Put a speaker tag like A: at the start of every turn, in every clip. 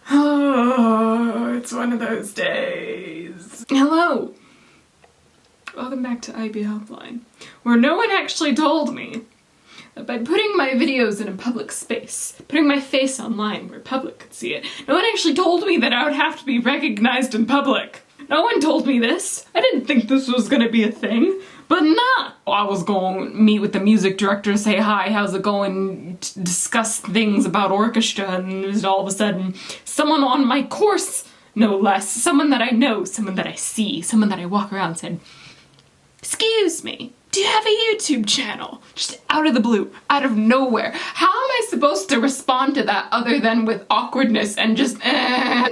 A: Oh, it's one of those days. Hello! Welcome back to IB Helpline, where no one actually told me that by putting my videos in a public space, putting my face online where public could see it, no one actually told me that I would have to be recognized in public. No one told me this. I didn't think this was gonna be a thing, but nah! I was going to meet with the music director, say hi, how's it going, to discuss things about orchestra, and all of a sudden, someone on my course, no less, someone that I know, someone that I see, someone that I walk around said, "Excuse me, do you have a YouTube channel?" Just out of the blue, out of nowhere. How am I supposed to respond to that other than with awkwardness and just,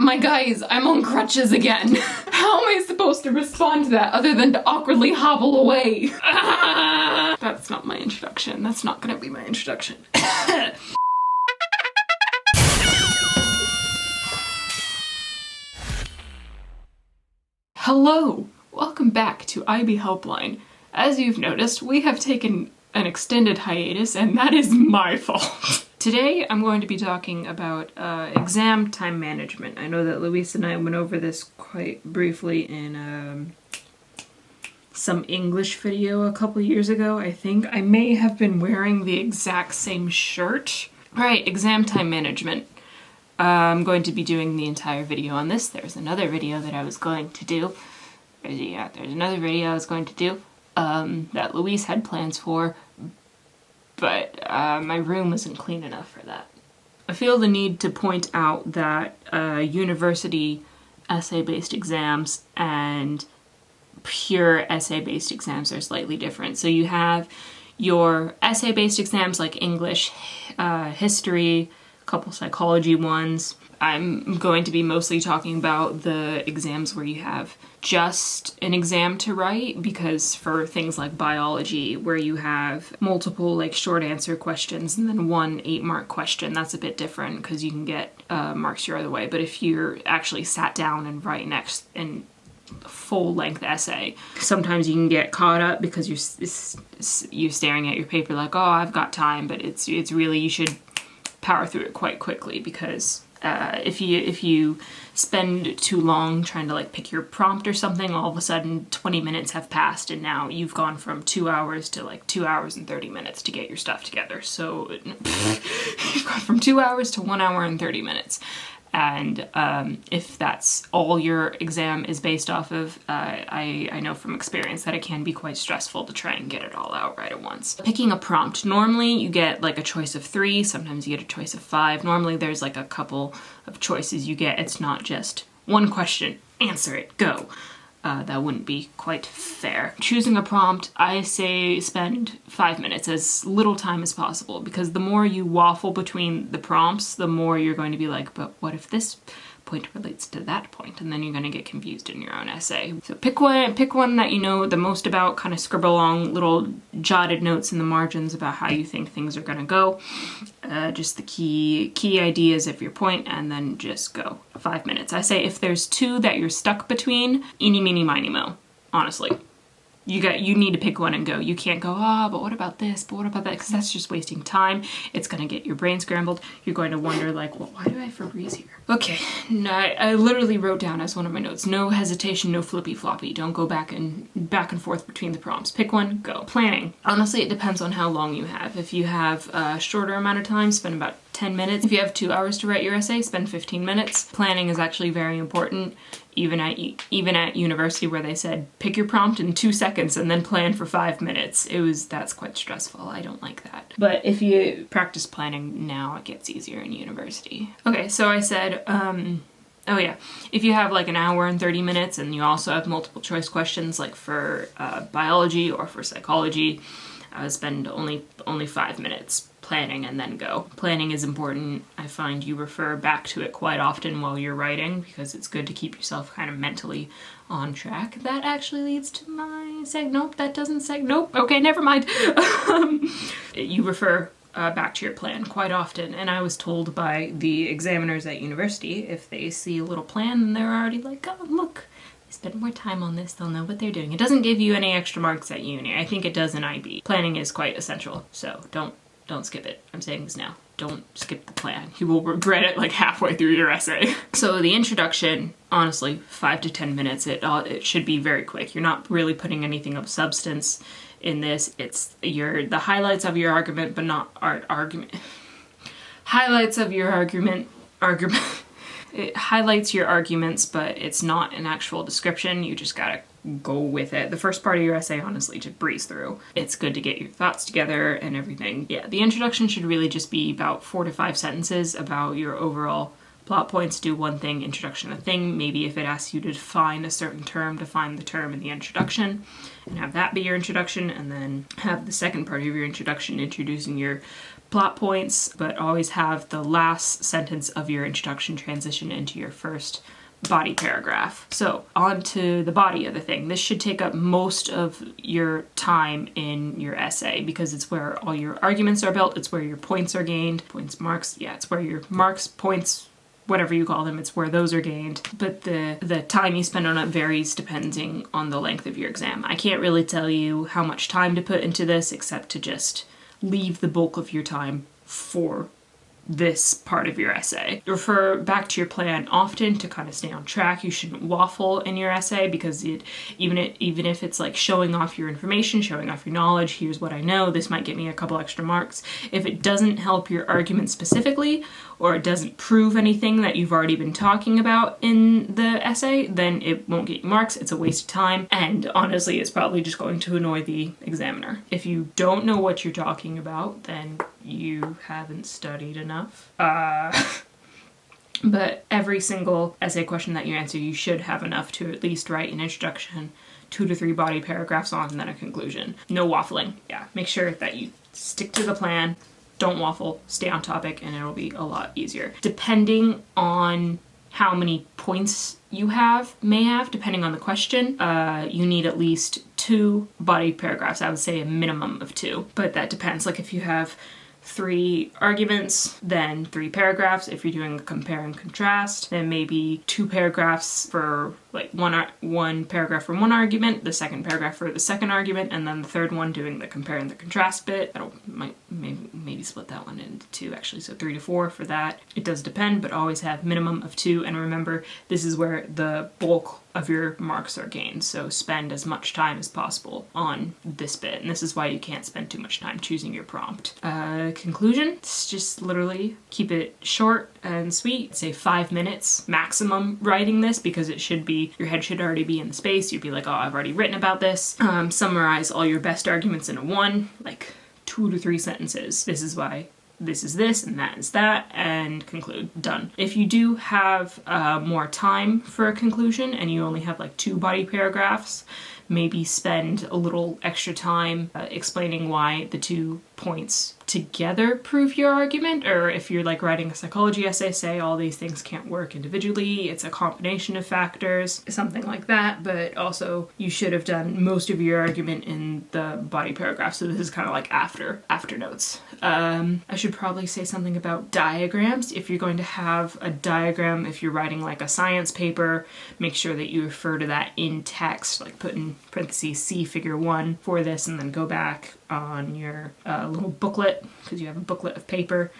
A: My guys, I'm on crutches again. How am I supposed to respond to that other than to awkwardly hobble away? That's not my introduction. That's not gonna be my introduction. Hello, welcome back to IB Helpline. As you've noticed, we have taken an extended hiatus, and that is my fault. Today, I'm going to be talking about exam time management. I know that Luis and I went over this quite briefly in some English video a couple years ago, I think. I may have been wearing the exact same shirt. Right, exam time management. I'm going to be doing the entire video on this. There's another video that I was going to do. There's another video I was going to do. That Luis had plans for, but my room wasn't clean enough for that. I feel the need to point out that university essay-based exams and pure essay-based exams are slightly different. So you have your essay-based exams like English, history, a couple psychology ones. I'm going to be mostly talking about the exams where you have just an exam to write, because for things like biology, where you have multiple like short answer questions and then one 8-mark question, that's a bit different because you can get marks your other way. But if you're actually sat down and write next and full-length essay, sometimes you can get caught up because you're staring at your paper like, oh, I've got time, but it's really, you should power through it quite quickly, because if you spend too long trying to like pick your prompt or something, all of a sudden 20 minutes have passed and now you've gone from 2 hours to like 2 hours and 30 minutes to get your stuff together. So you've gone from 2 hours to 1 hour and 30 minutes. And if that's all your exam is based off of, I know from experience that it can be quite stressful to try and get it all out right at once. Picking a prompt. Normally you get like a choice of 3, sometimes you get a choice of 5. Normally there's like a couple of choices you get. It's not just one question, answer it, go. That wouldn't be quite fair. Choosing a prompt, I say spend 5 minutes, as little time as possible, because the more you waffle between the prompts, the more you're going to be like, but what if this point relates to that point? And then you're going to get confused in your own essay. So pick one that you know the most about, kind of scribble along little jotted notes in the margins about how you think things are going to go. Just the key ideas of your point, and then just go. 5 minutes. I say if there's 2 that you're stuck between, eeny, meeny, miny, mo. Honestly. You need to pick one and go. You can't go, but what about this? But what about that? Because that's just wasting time. It's gonna get your brain scrambled. You're going to wonder like, well, why do I have Febreze here? Okay, no, I literally wrote down as one of my notes, no hesitation, no flippy floppy. Don't go back and forth between the prompts. Pick one, go. Planning. Honestly, it depends on how long you have. If you have a shorter amount of time, spend about 10 minutes. If you have 2 hours to write your essay, spend 15 minutes. Planning is actually very important. Even at university, where they said pick your prompt in 2 seconds and then plan for 5 minutes. That's quite stressful. I don't like that. But if you practice planning now, it gets easier in university. Okay, so I said, oh yeah, if you have like an hour and 30 minutes and you also have multiple choice questions like for biology or for psychology, I would spend only 5 minutes planning and then go. Planning is important. I find you refer back to it quite often while you're writing, because it's good to keep yourself kind of mentally on track. That actually leads to my nope, that doesn't nope, okay, never mind. You refer back to your plan quite often, and I was told by the examiners at university, if they see a little plan, then they're already like, oh look, spend more time on this, they'll know what they're doing. It doesn't give you any extra marks at uni. I think it does in IB. Planning is quite essential, so don't skip it. I'm saying this now. Don't skip the plan. You will regret it like halfway through your essay. So the introduction, honestly, 5 to 10 minutes. It should be very quick. You're not really putting anything of substance in this. It's the highlights of your argument, but not argument. Highlights of your argument. It highlights your arguments, but it's not an actual description. You just gotta go with it. The first part of your essay, honestly, just breeze through. It's good to get your thoughts together and everything. Yeah, the introduction should really just be about 4 to 5 sentences about your overall plot points. Do one thing, introduction a thing. Maybe if it asks you to define a certain term, define the term in the introduction and have that be your introduction, and then have the second part of your introduction introducing your plot points, but always have the last sentence of your introduction transition into your first body paragraph. So on to the body of the thing. This should take up most of your time in your essay because it's where all your arguments are built. It's where your points are gained. Points, marks, yeah, it's where your marks, points, whatever you call them, it's where those are gained. But the time you spend on it varies depending on the length of your exam. I can't really tell you how much time to put into this except to just leave the bulk of your time for this part of your essay. Refer back to your plan often to kind of stay on track. You shouldn't waffle in your essay because even if it's like showing off your information, showing off your knowledge, here's what I know, this might get me a couple extra marks. If it doesn't help your argument specifically, or it doesn't prove anything that you've already been talking about in the essay, then it won't get you marks. It's a waste of time, and honestly, it's probably just going to annoy the examiner. If you don't know what you're talking about, then you haven't studied enough. But every single essay question that you answer, you should have enough to at least write an introduction, 2 to 3 body paragraphs on, and then a conclusion. No waffling. Yeah, make sure that you stick to the plan, don't waffle, stay on topic, and it'll be a lot easier. Depending on how many points you may have, depending on the question, you need at least 2 body paragraphs. I would say a minimum of 2, but that depends. Like if you have 3 arguments, then 3 paragraphs. If you're doing a compare and contrast, then maybe 2 paragraphs for like one paragraph for one argument, the second paragraph for the second argument, and then the third one doing the compare and the contrast bit. Maybe split that one into 2 actually, so 3 to 4 for that. It does depend, but always have minimum of 2, and remember, this is where the bulk of your marks are gained, so spend as much time as possible on this bit, and this is why you can't spend too much time choosing your prompt. Conclusion, it's just literally keep it short and sweet. Say 5 minutes maximum writing this, because it should be, your head should already be in the space. You'd be like, oh, I've already written about this. Summarize all your best arguments in one, like 2 to 3 sentences. This is why this is this and that is that, and conclude. Done. If you do have more time for a conclusion and you only have like 2 body paragraphs, maybe spend a little extra time explaining why the 2 points together prove your argument. Or if you're like writing a psychology essay, say all these things can't work individually, it's a combination of factors, something like that. But also you should have done most of your argument in the body paragraph, so this is kind of like after notes. I should probably say something about diagrams. If you're going to have a diagram, if you're writing like a science paper, make sure that you refer to that in text, like put in parentheses C figure 1 for this, and then go back on your little booklet, because you have a booklet of paper,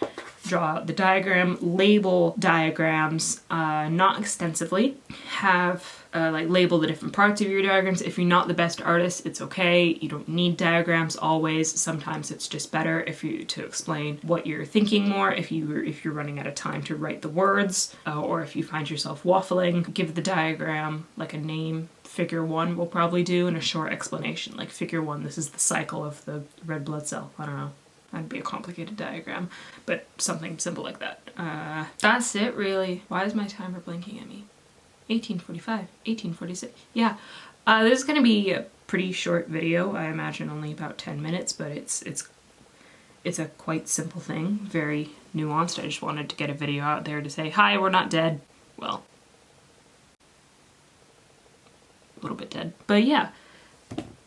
A: draw out the diagram, label diagrams, not extensively, have like label the different parts of your diagrams. If you're not the best artist, it's okay. You don't need diagrams always. Sometimes it's just better to explain what you're thinking more. If you're running out of time to write the words, or if you find yourself waffling, give the diagram like a name. Figure 1 will probably do, and a short explanation, like figure 1, this is the cycle of the red blood cell. I don't know. That'd be a complicated diagram, but something simple like that. That's it, really. Why is my timer blinking at me? 18:45, 18:46. Yeah, this is gonna be a pretty short video. I imagine only about 10 minutes, but it's a quite simple thing, very nuanced. I just wanted to get a video out there to say, hi, we're not dead. Well, a little bit dead, but yeah.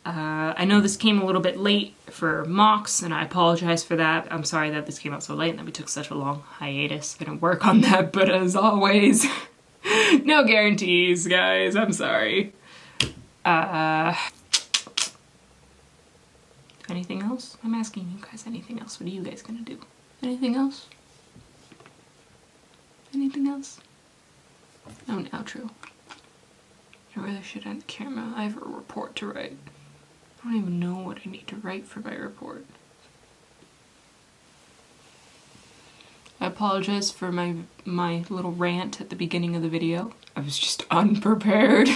A: I know this came a little bit late for mocks, and I apologize for that. I'm sorry that this came out so late and that we took such a long hiatus. I'm gonna work on that, but as always, no guarantees, guys. I'm sorry. Anything else? I'm asking you guys anything else. What are you guys gonna do? Anything else? Anything else? Oh, an outro. I really should end the camera. I have a report to write. I don't even know what I need to write for my report. I apologize for my little rant at the beginning of the video. I was just unprepared.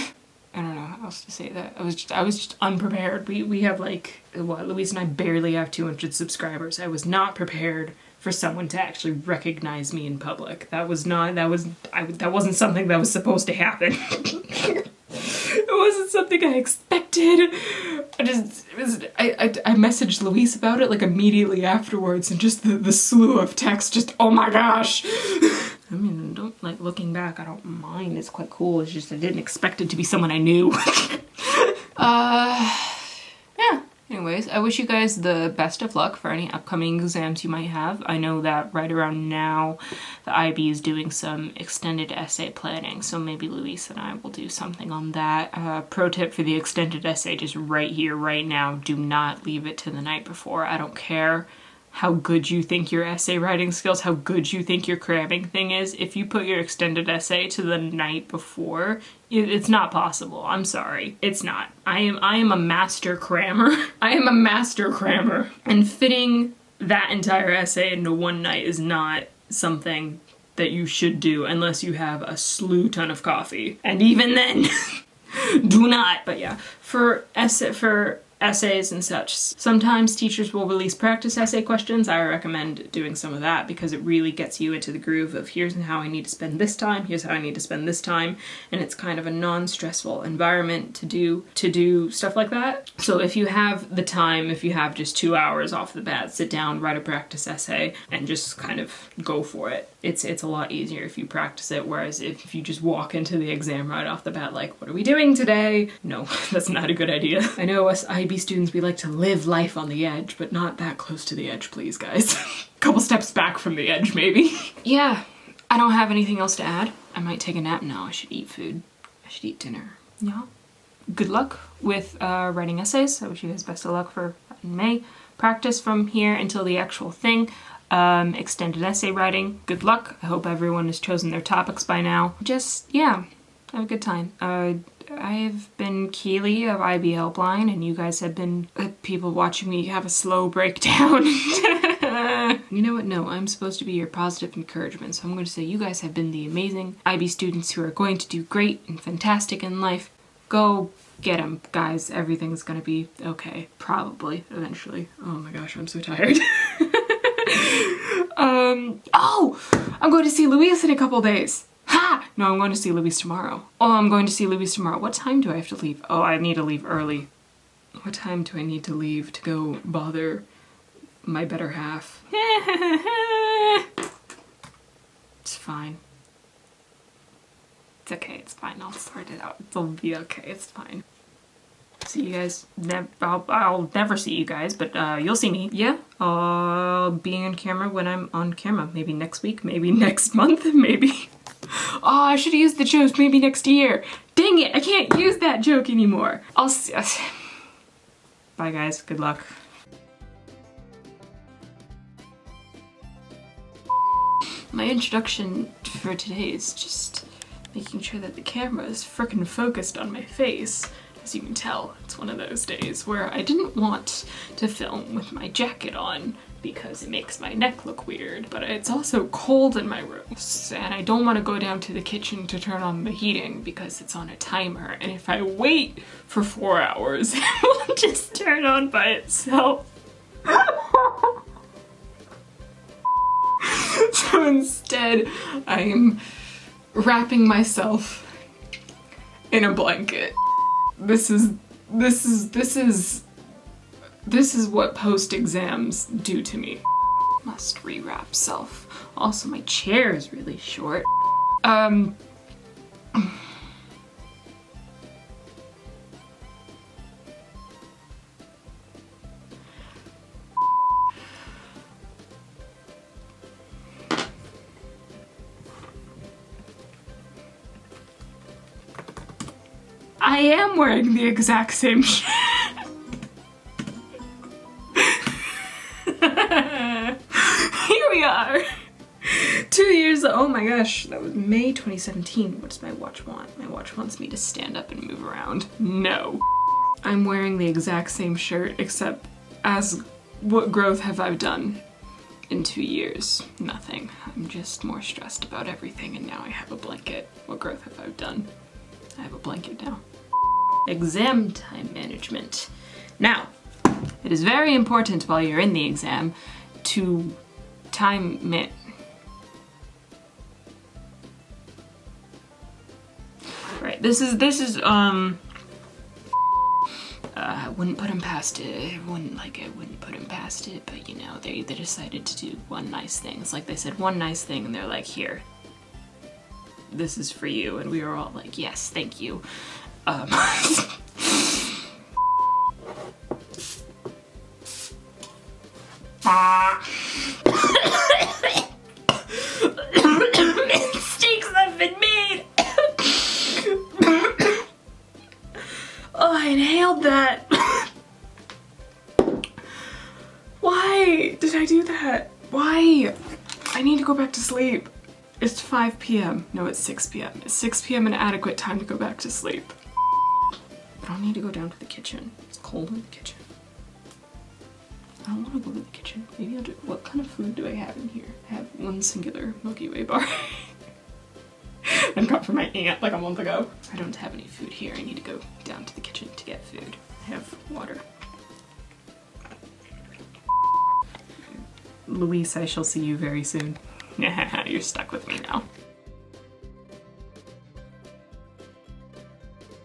A: I don't know how else to say that. I was just unprepared. We have like, what, Louise and I barely have 200 subscribers. I was not prepared for someone to actually recognize me in public. That wasn't something that was supposed to happen. It wasn't something I expected. I messaged Louise about it like immediately afterwards, and just the slew of texts, just, oh my gosh. I mean, like, looking back, I don't mind. It's quite cool. It's just I didn't expect it to be someone I knew. Yeah. Anyways, I wish you guys the best of luck for any upcoming exams you might have. I know that right around now, the IB is doing some extended essay planning, so maybe Louise and I will do something on that. Pro tip for the extended essay, just right here, right now, do not leave it to the night before. I don't care how good you think your essay writing skills, how good you think your cramming thing is. If you put your extended essay to the night before, it's not possible. I'm sorry. It's not. I am a master crammer. I am a master crammer. And fitting that entire essay into one night is not something that you should do unless you have a slew ton of coffee. And even then, do not. But yeah, for essays and such, sometimes teachers will release practice essay questions. I recommend doing some of that because it really gets you into the groove of here's how I need to spend this time, here's how I need to spend this time, and it's kind of a non-stressful environment to do stuff like that. So if you have the time, if you have just 2 hours off the bat, sit down, write a practice essay, and just kind of go for it. It's a lot easier if you practice it, whereas if you just walk into the exam right off the bat like, what are we doing today? No, that's not a good idea. I know us IB students, we like to live life on the edge, but not that close to the edge, please, guys. Couple steps back from the edge, maybe. Yeah, I don't have anything else to add. I might take a nap now. I should eat food. I should eat dinner. Yeah. Good luck with writing essays. I wish you guys best of luck for May. Practice from here until the actual thing. Extended essay writing. Good luck. I hope everyone has chosen their topics by now. Just, yeah, have a good time. I've been Keely of IB Helpline, and you guys have been people watching me have a slow breakdown. You know what? No, I'm supposed to be your positive encouragement, so I'm going to say you guys have been the amazing IB students who are going to do great and fantastic in life. Go get them, guys. Everything's gonna be okay. Probably, eventually. Oh my gosh, I'm so tired. Oh! I'm going to see Louise in a couple days. Ha! No, I'm going to see Louise tomorrow. Oh, I'm going to see Louise tomorrow. What time do I have to leave? Oh, I need to leave early. What time do I need to leave to go bother my better half? It's fine. It's okay, it's fine. I'll sort it out. It'll be okay, it's fine. See you guys. I'll never see you guys, but you'll see me. Yeah, I'll be on camera when I'm on camera. Maybe next week, maybe next month, maybe. Oh, I should have used the joke maybe next year. Dang it, I can't use that joke anymore. I'll see. Bye guys, good luck. My introduction for today is just making sure that the camera is frickin' focused on my face. As you can tell, it's one of those days where I didn't want to film with my jacket on because it makes my neck look weird, but it's also cold in my room, and I don't want to go down to the kitchen to turn on the heating because it's on a timer, and if I wait for 4 hours, it will just turn on by itself. So instead, I'm wrapping myself in a blanket. This is what post-exams do to me. Must rewrap self. Also, my chair is really short. I am wearing the exact same shirt. Here we are. 2 years, oh my gosh, that was May 2017. What does my watch want? My watch wants me to stand up and move around. No. I'm wearing the exact same shirt, except as what growth have I done in 2 years? Nothing. I'm just more stressed about everything, and now I have a blanket. What growth have I done? I have a blanket now. Exam time management. Now, it is very important while you're in the exam to time it. Right, this is I wouldn't put him past it. I wouldn't put him past it, but you know, they decided to do one nice thing. It's like they said one nice thing and they're like, here, this is for you. And we were all like, yes, thank you. Mistakes have been made. Oh, I inhaled that. Why did I do that? Why? I need to go back to sleep. It's 5 p.m. No, it's 6 p.m. It's 6 p.m. an adequate time to go back to sleep. I don't need to go down to the kitchen. It's cold in the kitchen. I don't want to go to the kitchen. Maybe I'll do, what kind of food do I have in here? I have one singular Milky Way bar. I got from my aunt like a month ago. I don't have any food here. I need to go down to the kitchen to get food. I have water. Luis, I shall see you very soon. You're stuck with me now.